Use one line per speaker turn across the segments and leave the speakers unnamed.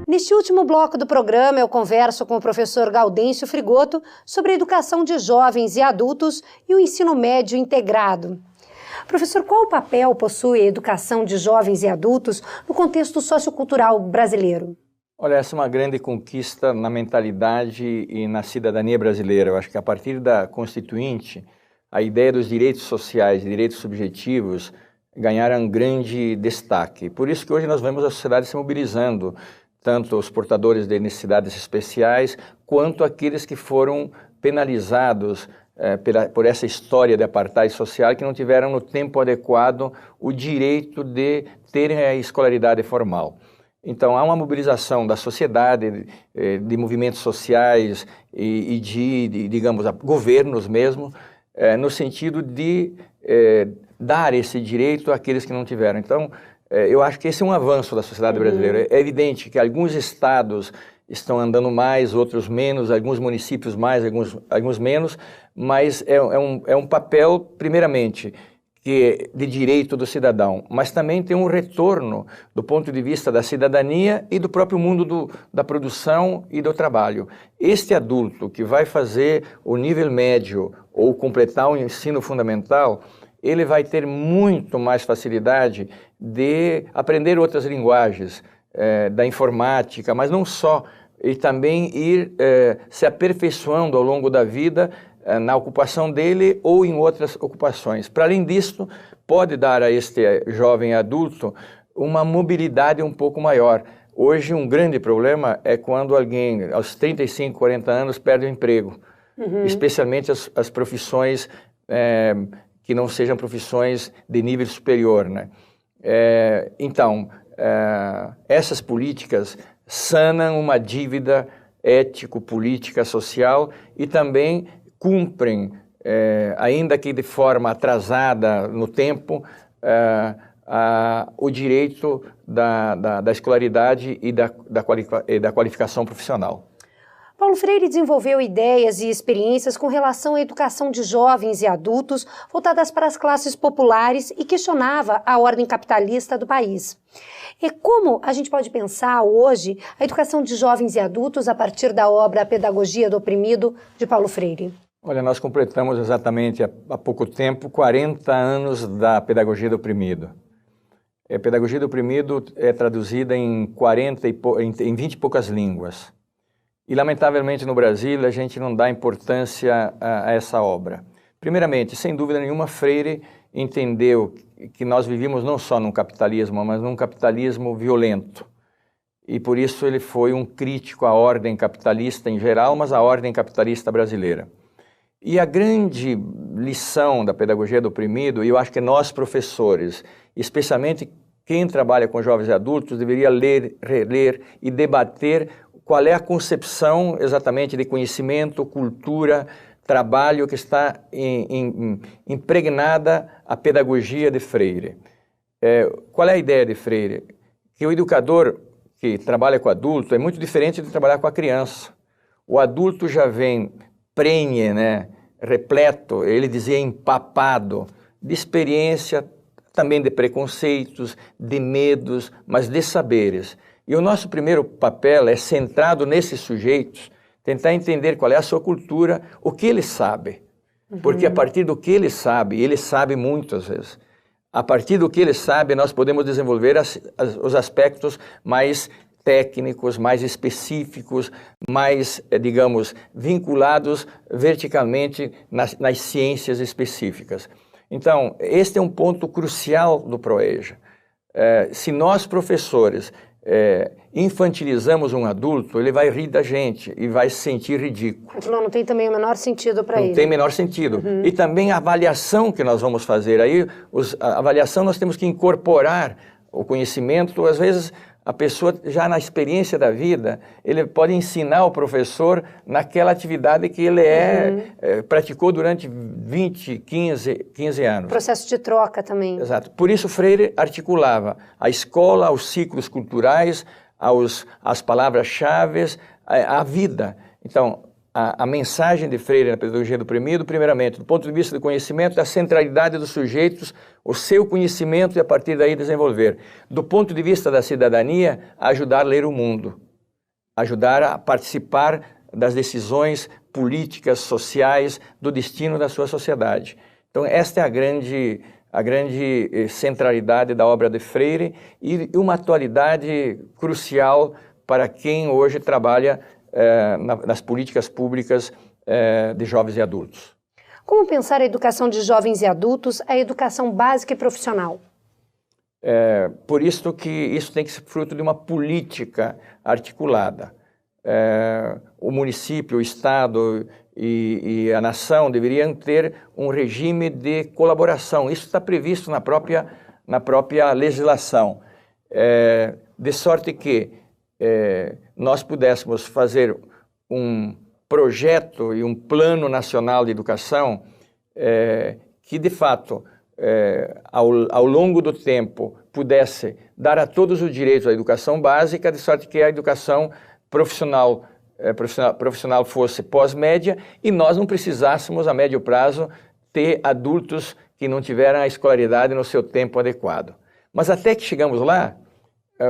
Neste último bloco do programa, eu converso com o professor Gaudêncio Frigoto sobre a educação de jovens e adultos e o ensino médio integrado. Professor, qual papel possui a educação de jovens e adultos no contexto sociocultural brasileiro?
Olha, essa é uma grande conquista na mentalidade e na cidadania brasileira. Eu acho que a partir da Constituinte, a ideia dos direitos sociais e direitos subjetivos ganharam um grande destaque. Por isso que hoje nós vemos a sociedade se mobilizando, tanto os portadores de necessidades especiais, quanto aqueles que foram penalizados por essa história de apartheid social, que não tiveram no tempo adequado o direito de terem a escolaridade formal. Então, há uma mobilização da sociedade, de movimentos sociais e digamos, governos mesmo, no sentido de dar esse direito àqueles que não tiveram. Então, eu acho que esse é um avanço da sociedade brasileira. É evidente que alguns estados estão andando mais, outros menos, alguns municípios mais, alguns menos, mas é um papel, primeiramente, de direito do cidadão, mas também tem um retorno do ponto de vista da cidadania e do próprio mundo da produção e do trabalho. Este adulto que vai fazer o nível médio ou completar o ensino fundamental, ele vai ter muito mais facilidade de aprender outras linguagens, da informática, mas não só, e também ir se aperfeiçoando ao longo da vida na ocupação dele ou em outras ocupações. Para além disso, pode dar a este jovem adulto uma mobilidade um pouco maior. Hoje, um grande problema é quando alguém, aos 35, 40 anos, perde o emprego, especialmente as profissões que não sejam profissões de nível superior, né? Então, essas políticas sanam uma dívida ético-política, social e também cumprem, ainda que de forma atrasada no tempo, o direito da escolaridade e da qualificação profissional.
Paulo Freire desenvolveu ideias e experiências com relação à educação de jovens e adultos voltadas para as classes populares e questionava a ordem capitalista do país. E como a gente pode pensar hoje a educação de jovens e adultos a partir da obra A Pedagogia do Oprimido, de Paulo Freire?
Olha, nós completamos exatamente há pouco tempo 40 anos da Pedagogia do Oprimido. A Pedagogia do Oprimido é traduzida em 20 e poucas línguas. E, lamentavelmente, no Brasil, a gente não dá importância a essa obra. Primeiramente, sem dúvida nenhuma, Freire entendeu que nós vivíamos não só num capitalismo, mas num capitalismo violento. E, por isso, ele foi um crítico à ordem capitalista em geral, mas à ordem capitalista brasileira. E a grande lição da Pedagogia do Oprimido, e eu acho que nós, professores, especialmente quem trabalha com jovens e adultos, deveria ler, reler e debater qual é a concepção exatamente de conhecimento, cultura, trabalho que está impregnada a pedagogia de Freire. Qual é a ideia de Freire? Que o educador que trabalha com adulto é muito diferente de trabalhar com a criança. O adulto já vem prenhe, né, repleto, ele dizia empapado, de experiência, também de preconceitos, de medos, mas de saberes. E o nosso primeiro papel é centrado nesses sujeitos, tentar entender qual é a sua cultura, o que ele sabe. Porque a partir do que ele sabe muito às vezes. A partir do que ele sabe, nós podemos desenvolver os aspectos mais técnicos, mais específicos, mais, digamos, vinculados verticalmente nas ciências específicas. Então, este é um ponto crucial do ProEja. Se nós, professores, infantilizamos um adulto, ele vai rir da gente e vai se sentir ridículo.
Não tem também o menor sentido para ele.
Não tem o menor sentido. E também a avaliação que nós vamos fazer. Aí, a avaliação nós temos que incorporar o conhecimento. Às vezes, a pessoa, já na experiência da vida, ele pode ensinar o professor naquela atividade que ele praticou durante 20, 15 anos.
Processo de troca também.
Exato. Por isso, Freire articulava a escola, aos ciclos culturais, às palavras-chave, à vida. Então, a mensagem de Freire na Pedagogia do Oprimido, primeiramente, do ponto de vista do conhecimento, da centralidade dos sujeitos, o seu conhecimento e a partir daí desenvolver. Do ponto de vista da cidadania, ajudar a ler o mundo. ajudar a participar das decisões políticas, sociais, do destino da sua sociedade. Então, esta é a grande centralidade da obra de Freire e uma atualidade crucial para quem hoje trabalha nas políticas públicas de jovens e adultos.
Como pensar a educação de jovens e adultos, a educação básica e profissional?
Por isso que isso tem que ser fruto de uma política articulada. O município, o Estado e a nação deveriam ter um regime de colaboração. Isso está previsto na própria legislação. De sorte que nós pudéssemos fazer um projeto e um plano nacional de educação que, de fato, ao longo do tempo, pudesse dar a todos os direitos à educação básica, de sorte que a educação profissional fosse pós-média e nós não precisássemos, a médio prazo, ter adultos que não tiveram a escolaridade no seu tempo adequado. Mas até que chegamos lá,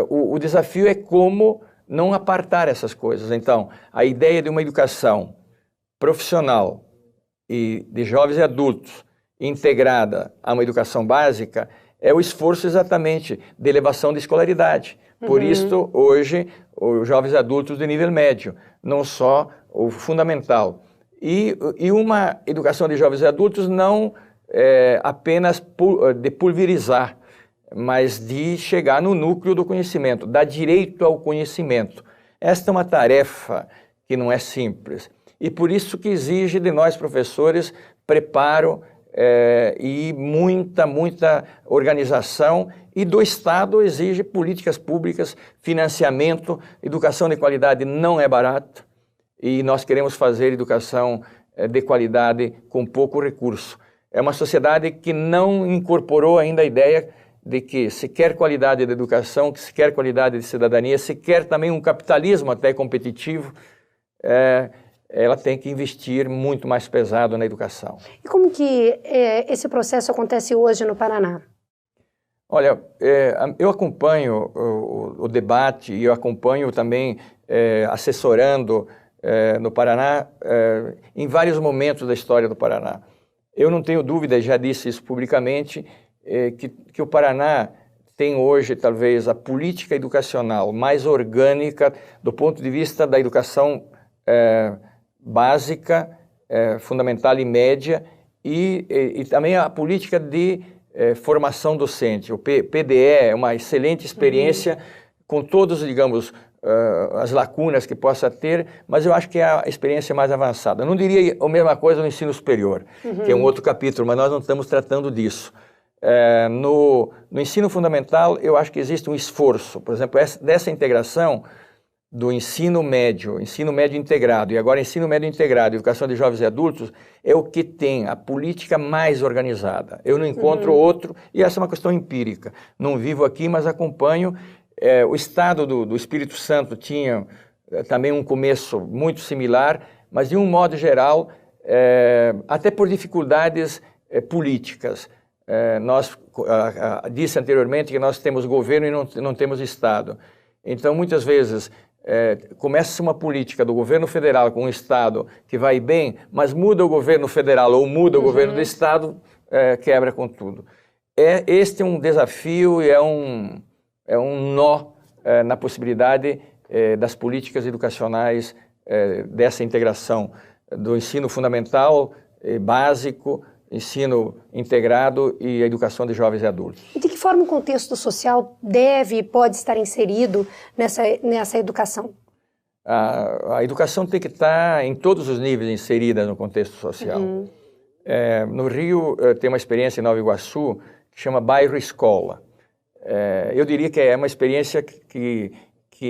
o desafio é como não apartar essas coisas. Então, a ideia de uma educação profissional e de jovens e adultos integrada a uma educação básica é o esforço exatamente de elevação da escolaridade. Por isso, hoje, os jovens adultos de nível médio, não só o fundamental. E uma educação de jovens e adultos não apenas de pulverizar, mas de chegar no núcleo do conhecimento, dar direito ao conhecimento. Esta é uma tarefa que não é simples. E por isso que exige de nós, professores, preparo e muita organização, e do Estado exige políticas públicas, financiamento. Educação de qualidade não é barato e nós queremos fazer educação de qualidade com pouco recurso. É uma sociedade que não incorporou ainda a ideia de que se quer qualidade de educação, que se quer qualidade de cidadania, se quer também um capitalismo até competitivo, ela tem que investir muito mais pesado na educação.
E como que esse processo acontece hoje no Paraná?
Olha, eu acompanho o debate e eu acompanho também assessorando no Paraná em vários momentos da história do Paraná. Eu não tenho dúvida, já disse isso publicamente, que o Paraná tem hoje talvez a política educacional mais orgânica do ponto de vista da educação básica, fundamental e média, e também a política de formação docente. O PDE é uma excelente experiência com todos, digamos, as lacunas que possa ter, mas eu acho que é a experiência mais avançada. Eu não diria a mesma coisa no ensino superior, que é um outro capítulo, mas nós não estamos tratando disso. No ensino fundamental, eu acho que existe um esforço, por exemplo, dessa integração do ensino médio integrado e agora ensino médio integrado, educação de jovens e adultos, é o que tem a política mais organizada. Eu não encontro outro, e essa é uma questão empírica. Não vivo aqui, mas acompanho. O estado do Espírito Santo tinha também um começo muito similar, mas de um modo geral, até por dificuldades políticas. Disse anteriormente que nós temos governo e não temos Estado. Então, muitas vezes, começa uma política do governo federal com um Estado que vai bem, mas muda o governo federal ou muda o governo do Estado, quebra com tudo. Este é um desafio e é um nó na possibilidade das políticas educacionais, dessa integração do ensino fundamental, básico, ensino integrado e a educação de jovens e adultos.
E de que forma o contexto social deve e pode estar inserido nessa educação?
A educação tem que estar em todos os níveis inserida no contexto social. No Rio tem uma experiência em Nova Iguaçu que chama Bairro Escola. Eu diria que é uma experiência que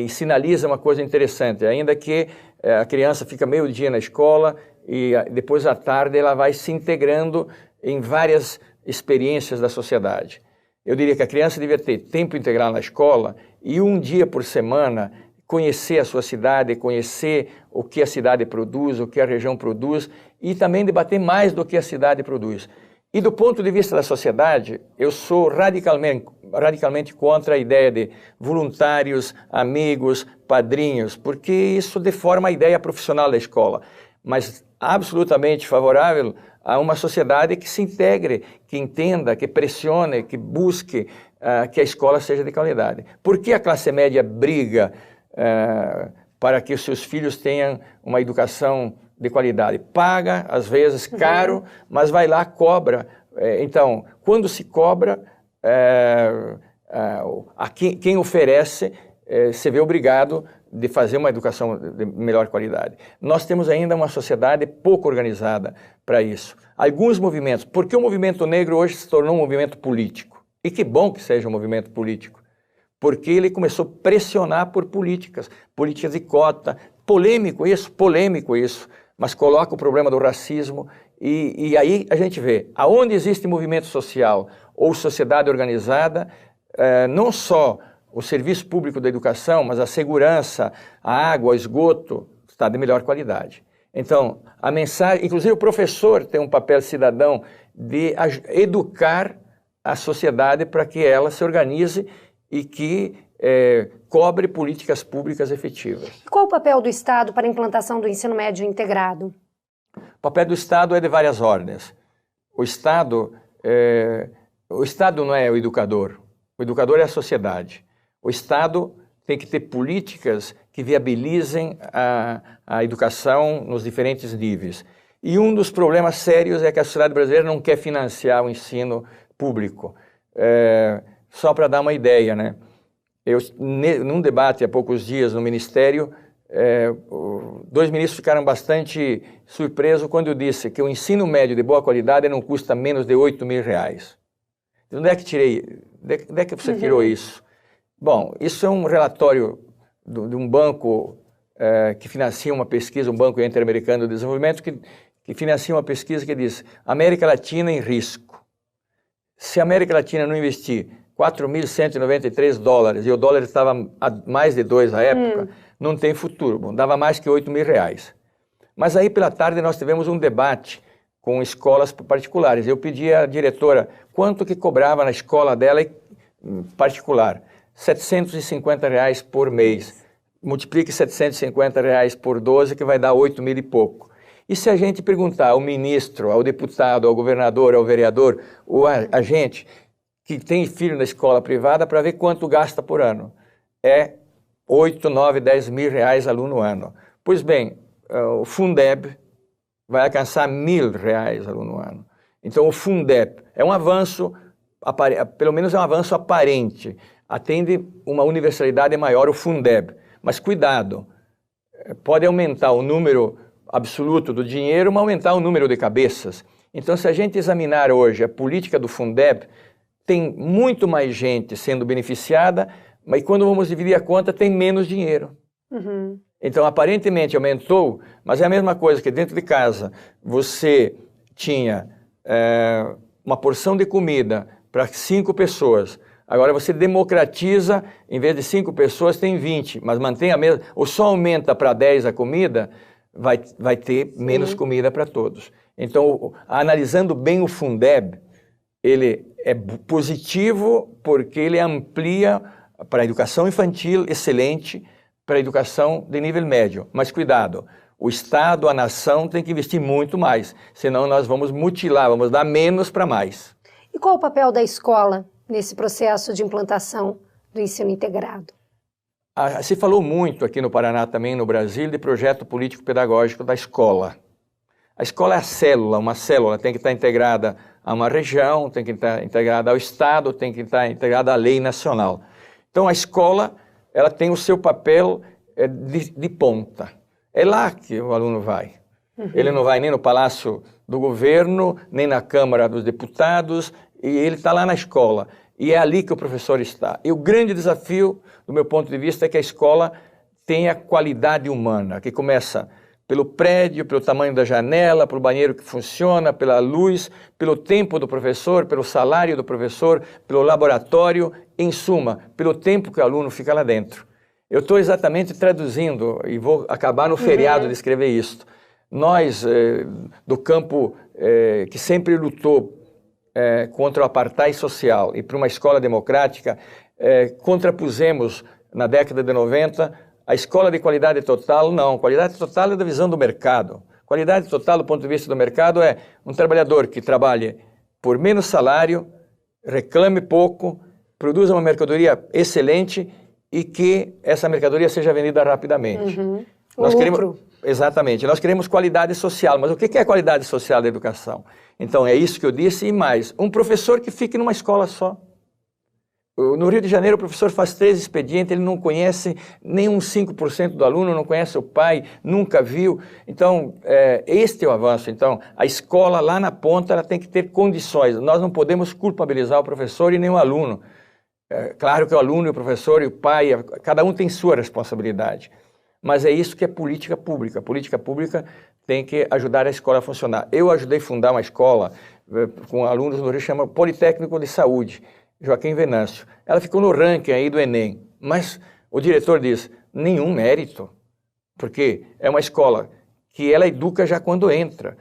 sinaliza uma coisa interessante, ainda que a criança fica meio dia na escola e depois à tarde ela vai se integrando em várias experiências da sociedade. Eu diria que a criança devia ter tempo integral na escola e um dia por semana conhecer a sua cidade, conhecer o que a cidade produz, o que a região produz e também debater mais do que a cidade produz. E do ponto de vista da sociedade, eu sou radicalmente radicalmente contra a ideia de voluntários, amigos, padrinhos, porque isso deforma a ideia profissional da escola. Mas absolutamente favorável a uma sociedade que se integre, que entenda, que pressione, que busque que a escola seja de qualidade. Por que a classe média briga para que os seus filhos tenham uma educação de qualidade? Paga, às vezes, caro, mas vai lá, cobra. Então, quando se cobra, quem oferece se vê obrigado de fazer uma educação de melhor qualidade. Nós temos ainda uma sociedade pouco organizada para isso. Alguns movimentos, porque o movimento negro hoje se tornou um movimento político. E que bom que seja um movimento político, porque ele começou a pressionar por políticas de cota, polêmico isso, mas coloca o problema do racismo e aí a gente vê, aonde existe movimento social ou sociedade organizada, não só o serviço público da educação, mas a segurança, a água, o esgoto, está de melhor qualidade. Então, a mensagem, inclusive o professor tem um papel cidadão de educar a sociedade para que ela se organize e que cobre políticas públicas efetivas.
E qual o papel do Estado para a implantação do ensino médio integrado?
O papel do Estado é de várias ordens. O Estado não é o educador é a sociedade. O Estado tem que ter políticas que viabilizem a educação nos diferentes níveis. E um dos problemas sérios é que a sociedade brasileira não quer financiar o ensino público. Só para dar uma ideia, né? Num debate há poucos dias no Ministério, dois ministros ficaram bastante surpresos quando eu disse que o ensino médio de boa qualidade não custa menos de R$8.000. De onde é que você tirou isso? Bom, isso é um relatório de um banco que financia uma pesquisa, um banco interamericano de desenvolvimento, que financia uma pesquisa que diz América Latina em risco. Se a América Latina não investir $4.193, e o dólar estava a mais de 2 à época, não tem futuro. Bom, dava mais que R$8.000. Mas aí pela tarde nós tivemos um debate com escolas particulares. Eu pedi à diretora quanto que cobrava na escola dela particular. R$750 por mês. Multiplique R$750 por 12, que vai dar 8 mil e pouco. E se a gente perguntar ao ministro, ao deputado, ao governador, ao vereador, ou a gente que tem filho na escola privada para ver quanto gasta por ano. É 8, 9, 10 mil reais aluno ano. Pois bem, o Fundeb vai alcançar R$1.000 aluno ano. Então o Fundeb é um avanço, pelo menos é um avanço aparente, atende uma universalidade maior, o Fundeb. Mas cuidado, pode aumentar o número absoluto do dinheiro, mas aumentar o número de cabeças. Então, se a gente examinar hoje a política do Fundeb, tem muito mais gente sendo beneficiada, mas quando vamos dividir a conta, tem menos dinheiro. Então, aparentemente aumentou, mas é a mesma coisa que dentro de casa você tinha uma porção de comida para 5 pessoas. Agora você democratiza, em vez de 5 pessoas, tem 20, mas mantém a mesma, ou só aumenta para 10 a comida, vai ter menos comida para todos. Então, analisando bem o Fundeb, ele é positivo porque ele amplia para a educação infantil, excelente, para a educação de nível médio. Mas cuidado, o Estado, a nação tem que investir muito mais, senão nós vamos mutilar, vamos dar menos para mais.
E qual o papel da escola nesse processo de implantação do ensino integrado?
Se falou muito aqui no Paraná, também no Brasil, de projeto político-pedagógico da escola. A escola é a célula, uma célula tem que estar integrada a uma região, tem que estar integrada ao Estado, tem que estar integrada à lei nacional. Então a escola, ela tem o seu papel de ponta. É lá que o aluno vai. Ele não vai nem no Palácio do Governo, nem na Câmara dos Deputados, e ele está lá na escola. E é ali que o professor está. E o grande desafio, do meu ponto de vista, é que a escola tenha qualidade humana, que começa pelo prédio, pelo tamanho da janela, pelo banheiro que funciona, pela luz, pelo tempo do professor, pelo salário do professor, pelo laboratório, em suma, pelo tempo que o aluno fica lá dentro. Eu estou exatamente traduzindo, e vou acabar no feriado de escrever isso. Nós, do campo que sempre lutou contra o apartheid social e para uma escola democrática, contrapusemos na década de 90 a escola de qualidade total. Não, qualidade total é da visão do mercado. Qualidade total do ponto de vista do mercado é um trabalhador que trabalhe por menos salário, reclame pouco, produza uma mercadoria excelente e que essa mercadoria seja vendida rapidamente. Nós queremos, exatamente, nós queremos qualidade social, mas o que é a qualidade social da educação? Então é isso que eu disse e mais, um professor que fique numa escola só. No Rio de Janeiro o professor faz 3 expedientes, ele não conhece nem uns 5% do aluno, não conhece o pai, nunca viu. Então, este é o avanço. Então, a escola lá na ponta ela tem que ter condições. Nós não podemos culpabilizar o professor e nem o aluno. Claro que o aluno e o professor e o pai, cada um tem sua responsabilidade. Mas é isso que é política pública. A política pública tem que ajudar a escola a funcionar. Eu ajudei a fundar uma escola com alunos no Rio, chama Politécnico de Saúde, Joaquim Venâncio. Ela ficou no ranking aí do Enem, mas o diretor diz, nenhum mérito, porque é uma escola que ela educa já quando entra.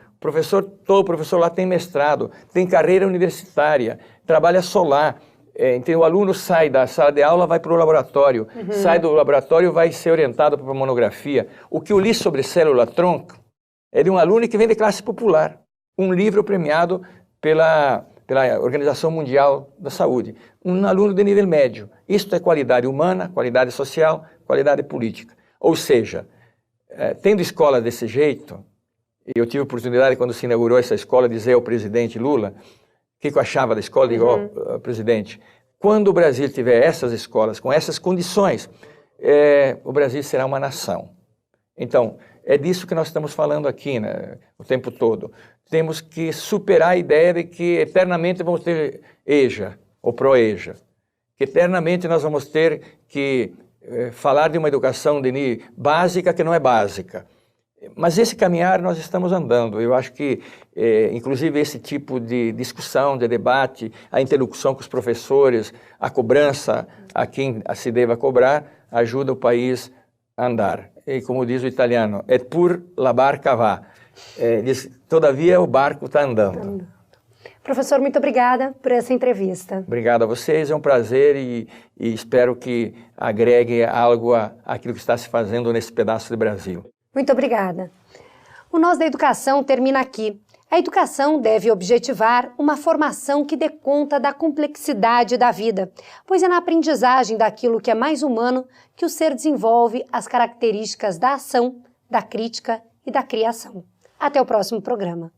Todo professor lá tem mestrado, tem carreira universitária, trabalha solar. Então o aluno sai da sala de aula, vai para o laboratório, sai do laboratório, vai ser orientado para uma monografia. O que eu li sobre célula-tronco é de um aluno que vem de classe popular, um livro premiado pela Organização Mundial da Saúde, um aluno de nível médio. Isto é qualidade humana, qualidade social, qualidade política. Ou seja, tendo escola desse jeito, e eu tive a oportunidade, quando se inaugurou essa escola, de dizer ao presidente Lula o que eu achava da escola, digo, presidente, quando o Brasil tiver essas escolas, com essas condições, o Brasil será uma nação. Então, é disso que nós estamos falando aqui, né, o tempo todo. Temos que superar a ideia de que eternamente vamos ter EJA, ou ProEJA, que eternamente nós vamos ter que falar de uma educação básica que não é básica. Mas esse caminhar nós estamos andando. Eu acho que, inclusive, esse tipo de discussão, de debate, a interlocução com os professores, a cobrança a quem se deva cobrar, ajuda o país a andar. E como diz o italiano, et pur la barca va. Diz, todavia o barco está andando.
Professor, muito obrigada por essa entrevista.
Obrigado a vocês, é um prazer e espero que agregue algo àquilo que está se fazendo nesse pedaço de Brasil.
Muito obrigada. O Nós da Educação termina aqui. A educação deve objetivar uma formação que dê conta da complexidade da vida, pois é na aprendizagem daquilo que é mais humano que o ser desenvolve as características da ação, da crítica e da criação. Até o próximo programa.